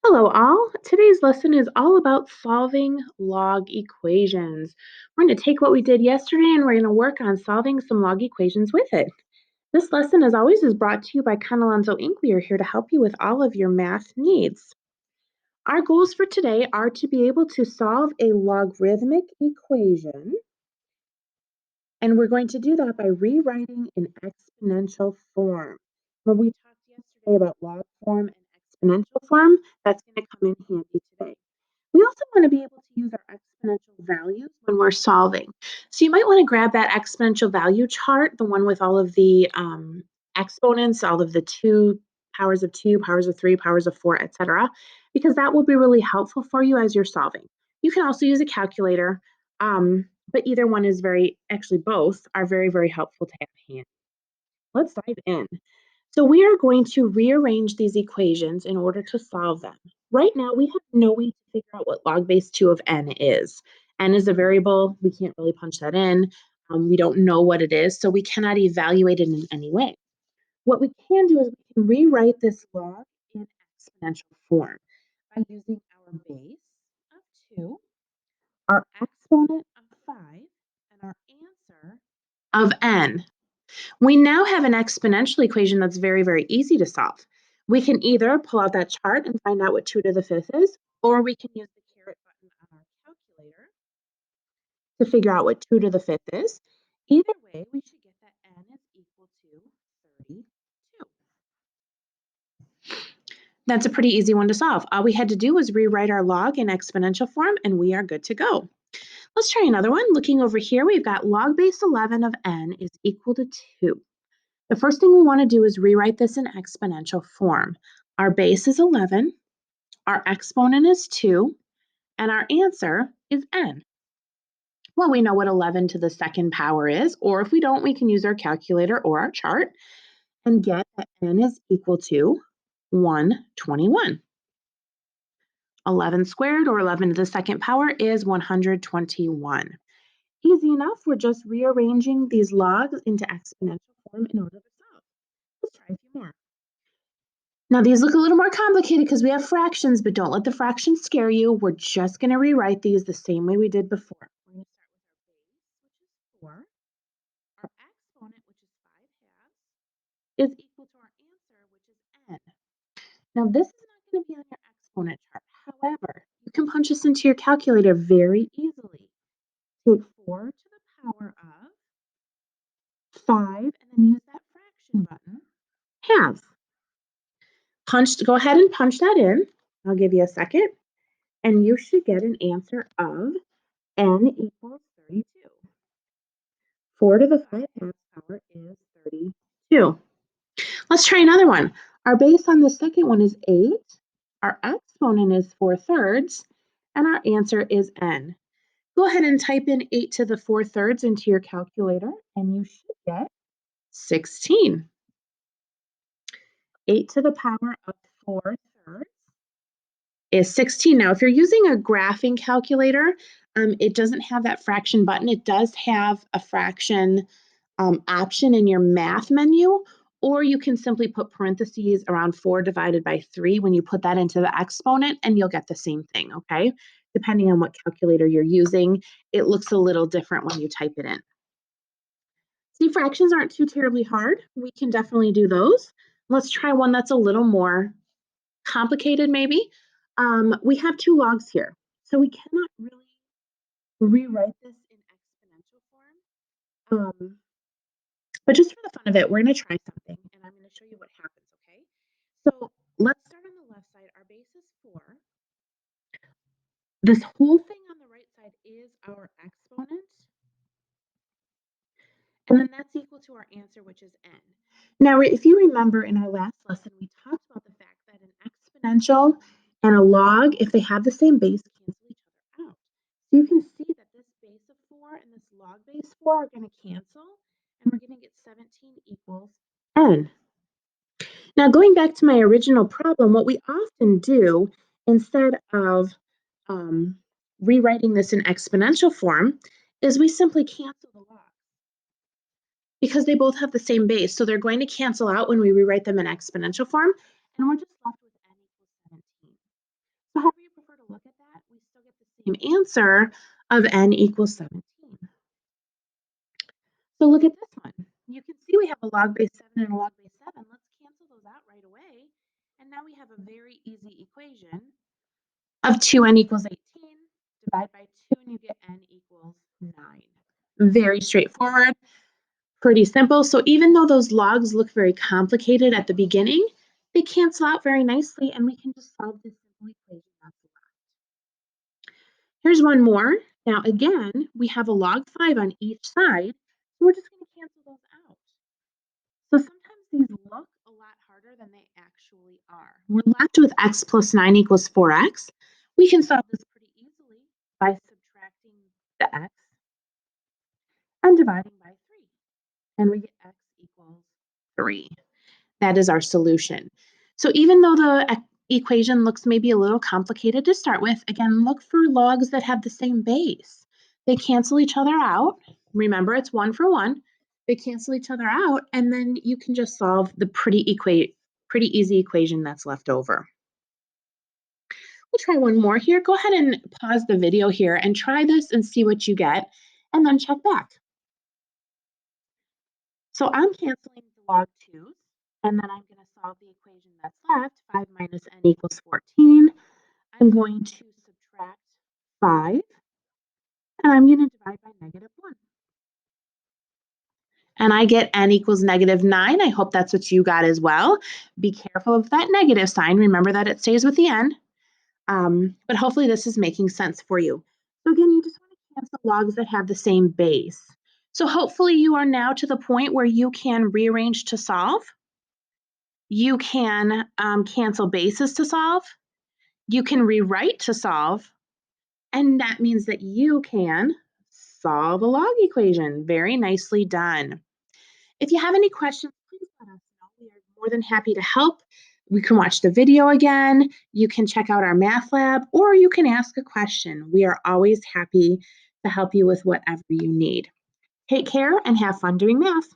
Hello, all. Today's lesson is all about solving log equations. We're going to take what we did yesterday and we're going to work on solving some log equations with it. This lesson, as always, is brought to you by Conalonzo Inc. We are here to help you with all of your math needs. Our goals for today are to be able to solve a logarithmic equation, and we're going to do that by rewriting an exponential form. When we talked yesterday about log form and exponential form, that's going to come in handy today. We also want to be able to use our exponential values when we're solving. So you might want to grab that exponential value chart, the one with all of the exponents, all of the two, powers of three, powers of four, etc., because that will be really helpful for you as you're solving. You can also use a calculator, but either one is actually both are very, very helpful to have handy. Let's dive in. So we are going to rearrange these equations in order to solve them. Right now, we have no way to figure out what log base 2 of n is. N is a variable. We can't really punch that in. We don't know what it is, so we cannot evaluate it in any way. What we can do is we can rewrite this log in exponential form by using our base of 2, our exponent of 5, and our answer of n. We now have an exponential equation that's very, very easy to solve. We can either pull out that chart and find out what 2 to the 5th is, or we can use the caret button on our calculator to figure out what 2 to the 5th is. Either way, we should get that n is equal to 32. That's a pretty easy one to solve. All we had to do was rewrite our log in exponential form, and we are good to go. Let's try another one. Looking over here, we've got log base 11 of n is equal to 2. The first thing we want to do is rewrite this in exponential form. Our base is 11, our exponent is 2, and our answer is n. Well, we know what 11 to the second power is, or if we don't, we can use our calculator or our chart and get that n is equal to 121. 11 squared, or 11 to the second power, is 121. Easy enough. We're just rearranging these logs into exponential form in order to solve. Let's try a few more. Now, these look a little more complicated because we have fractions, but don't let the fractions scare you. We're just going to rewrite these the same way we did before. We're going to start with our base, which is 4. Our exponent, which is 5 halves, is equal to our answer, which is n. Now, this is not going to be on your exponent chart. However, you can punch this into your calculator very easily. Take 4 to the power of 5 and then use that fraction button, halves. Go ahead and punch that in. I'll give you a second. And you should get an answer of n equals 32. 4 to the 5 halves power is 32. Let's try another one. Our base on the second one is 8. Our exponent is 4/3, and our answer is n. Go ahead and type in 8 to the 4/3 into your calculator, and you should get 16. 8 to the power of 4/3 is 16. Now, if you're using a graphing calculator, it doesn't have that fraction button. It does have a fraction option in your math menu, or you can simply put parentheses around 4 divided by 3 when you put that into the exponent, and you'll get the same thing, okay? Depending on what calculator you're using, it looks a little different when you type it in. See, fractions aren't too terribly hard. We can definitely do those. Let's try one that's a little more complicated, maybe. We have 2 logs here, so we cannot really rewrite this in exponential form. But just for the fun of it, we're going to try something, and I'm going to show you what happens, okay? So let's start on the left side. Our base is 4. This whole thing on the right side is our exponent, and then that's equal to our answer, which is n. Now, if you remember in our last lesson, we talked about the fact that an exponential and a log, if they have the same base, cancel each other out. So you can see that this base of 4 and this log base 4 are going to cancel, and we're going to get 17 equals n. Now, going back to my original problem, what we often do instead of rewriting this in exponential form is we simply cancel the logs because they both have the same base. So they're going to cancel out when we rewrite them in exponential form, and we're just left with n equals 17. same answer of n equals 17. So look at this one. You can see we have a log base 7 and a log base 7. Let's cancel those out right away. And now we have a very easy equation of 2n equals 18. Divide by 2 and you get n equals 9. Very straightforward, pretty simple. So even though those logs look very complicated at the beginning, they cancel out very nicely and we can just solve this simple equation that's left. Here's one more. Now again, we have a log 5 on each side, so we're just going to cancel those out. So sometimes these look a lot harder than they actually are. We're left with x plus 9 equals 4x. We can solve this pretty easily by subtracting the x and dividing by 3. And we get x equals 3. That is our solution. So even though the equation looks maybe a little complicated to start with, again, look for logs that have the same base. They cancel each other out. Remember, it's 1 for 1. They cancel each other out, and then you can just solve the pretty easy equation that's left over. We'll try one more here. Go ahead and pause the video here and try this and see what you get, and then check back. So I'm canceling the log 2's, and then I'm going to solve the equation that's left, 5 minus n equals 14. I'm going to subtract 5, and I'm going to divide by negative 1. And I get n equals negative 9. I hope that's what you got as well. Be careful of that negative sign. Remember that it stays with the n. But hopefully this is making sense for you. So again, you just want to cancel logs that have the same base. So hopefully you are now to the point where you can rearrange to solve. You can cancel bases to solve. You can rewrite to solve. And that means that you can solve a log equation. Very nicely done. If you have any questions, please let us know. We are more than happy to help. We can watch the video again. You can check out our math lab, or you can ask a question. We are always happy to help you with whatever you need. Take care and have fun doing math.